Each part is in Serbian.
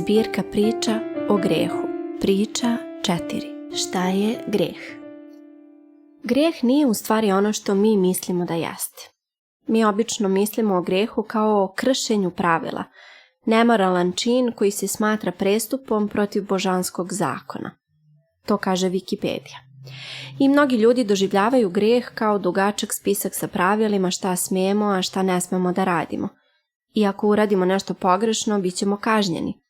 Zbirka priča o grehu. Priča 4. Šta je greh? Grijeh nije u stvari ono što mi mislimo da jeste. Mi obično mislimo o grehu kao o kršenju pravila, nemoralan čin koji se smatra prestupom protiv božanskog zakona. To kaže Wikipedija. I mnogi ljudi doživljavaju grijeh kao dugačak spisak sa pravilima šta smijemo, a šta ne smemo da radimo. I ako uradimo nešto pogrešno, bit ćemo kažnjeni.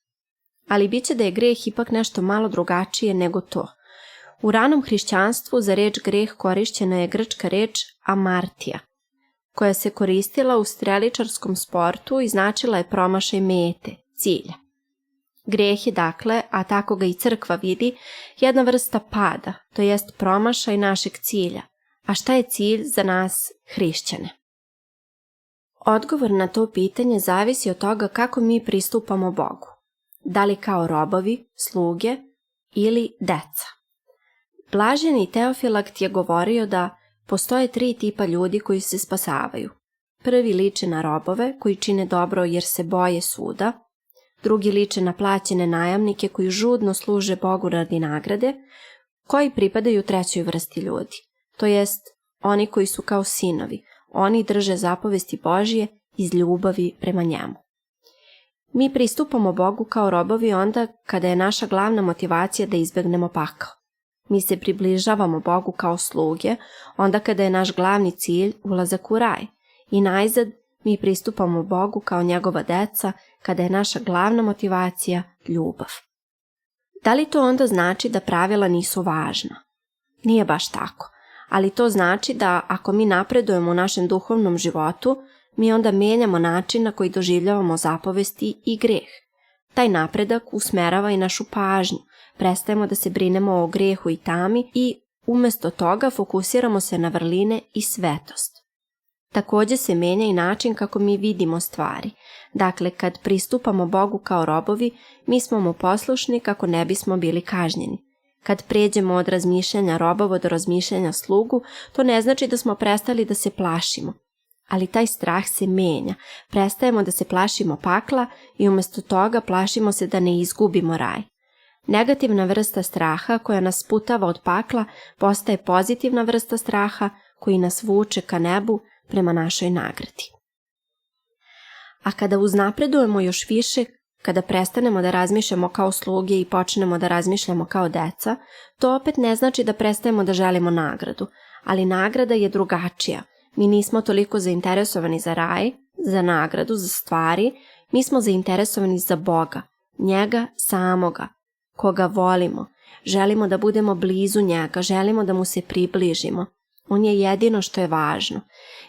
Ali bit će da je grijeh ipak nešto malo drugačije nego to. U ranom hrišćanstvu za reč grijeh korišćena je grčka reč amartija, koja se koristila u streličarskom sportu i značila je promašaj mete, cilja. Grijeh je dakle, a tako ga i crkva vidi, jedna vrsta pada, to jest promašaj našeg cilja. A šta je cilj za nas hrišćane? Odgovor na to pitanje zavisi od toga kako mi pristupamo Bogu. Da li kao robovi, sluge ili deca. Blaženi Teofilakt je govorio da postoje 3 tipa ljudi koji se spasavaju. Prvi liče na robove koji čine dobro jer se boje suda, drugi liče na plaćene najamnike koji žudno služe Bogu radi nagrade, koji pripadaju trećoj vrsti ljudi, to jest oni koji su kao sinovi, oni drže zapovesti Božje iz ljubavi prema njemu. Mi pristupamo Bogu kao robovi onda kada je naša glavna motivacija da izbegnemo pakao. Mi se približavamo Bogu kao sluge onda kada je naš glavni cilj ulazak u raj. I najzad mi pristupamo Bogu kao njegova deca kada je naša glavna motivacija ljubav. Da li to onda znači da pravila nisu važna? Nije baš tako, ali to znači da ako mi napredujemo u našem duhovnom životu, mi onda menjamo način na koji doživljavamo zapovesti i greh. Taj napredak usmerava i našu pažnju, prestajemo da se brinemo o grehu i tami i umjesto toga fokusiramo se na vrline i svetost. Također se menja i način kako mi vidimo stvari. Dakle, kad pristupamo Bogu kao robovi, mi smo mu poslušni kako ne bismo bili kažnjeni. Kad pređemo od razmišljanja robova do razmišljanja slugu, to ne znači da smo prestali da se plašimo. Ali taj strah se menja, prestajemo da se plašimo pakla i umjesto toga plašimo se da ne izgubimo raj. Negativna vrsta straha koja nas sputava od pakla postaje pozitivna vrsta straha koji nas vuče ka nebu prema našoj nagradi. A kada uznapredujemo još više, kada prestanemo da razmišljamo kao sluge i počnemo da razmišljamo kao deca, to opet ne znači da prestajemo da želimo nagradu, ali nagrada je drugačija. Mi nismo toliko zainteresovani za raj, za nagradu, za stvari, mi smo zainteresovani za Boga, njega samoga, koga volimo, želimo da budemo blizu njega, želimo da mu se približimo. On je jedino što je važno.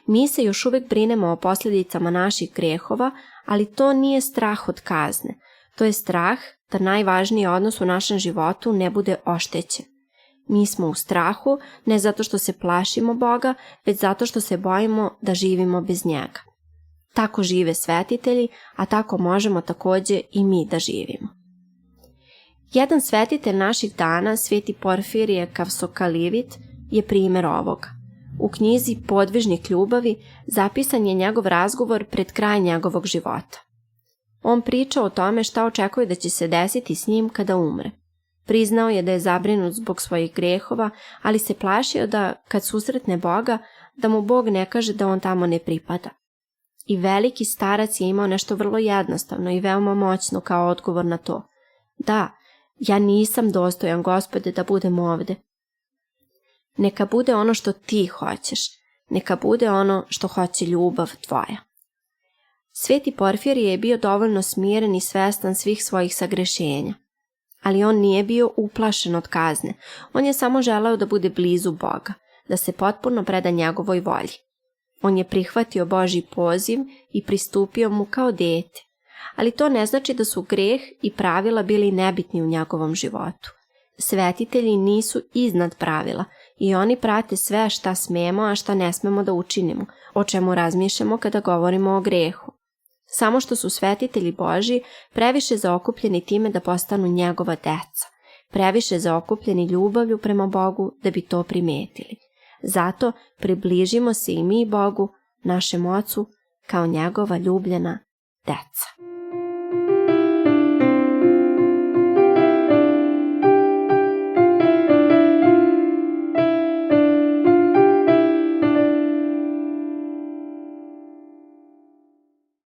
Mi se još uvijek brinemo o posljedicama naših grehova, ali to nije strah od kazne. To je strah da najvažniji odnos u našem životu ne bude oštećen. Mi smo u strahu ne zato što se plašimo Boga, već zato što se bojimo da živimo bez njega. Tako žive svetitelji, a tako možemo također i mi da živimo. Jedan svetitelj naših dana, sveti Porfirije Kavsokalivit, je primjer ovoga. U knjizi Podvižnik ljubavi zapisan je njegov razgovor pred kraj njegovog života. On priča o tome šta očekuje da će se desiti s njim kada umre. Priznao je da je zabrinut zbog svojih grehova, ali se plašio da kad susretne Boga, da mu Bog ne kaže da on tamo ne pripada. I veliki starac je imao nešto vrlo jednostavno i veoma moćno kao odgovor na to. Da, ja nisam dostojan, Gospode, da budem ovde. Neka bude ono što ti hoćeš, neka bude ono što hoće ljubav tvoja. Sveti Porfirije je bio dovoljno smiren i svestan svih svojih sagrešenja, ali on nije bio uplašen od kazne, on je samo želeo da bude blizu Boga, da se potpuno preda njegovoj volji. On je prihvatio Božji poziv i pristupio mu kao dete, ali to ne znači da su greh i pravila bili nebitni u njegovom životu. Svetitelji nisu iznad pravila i oni prate sve šta smemo, a šta ne smemo da učinimo, o čemu razmišljamo kada govorimo o grehu. Samo što su svetitelji Božji previše zaokupljeni time da postanu njegova deca, previše zaokupljeni ljubavlju prema Bogu da bi to primetili. Zato približimo se i mi Bogu, našem Ocu, kao njegova ljubljena deca.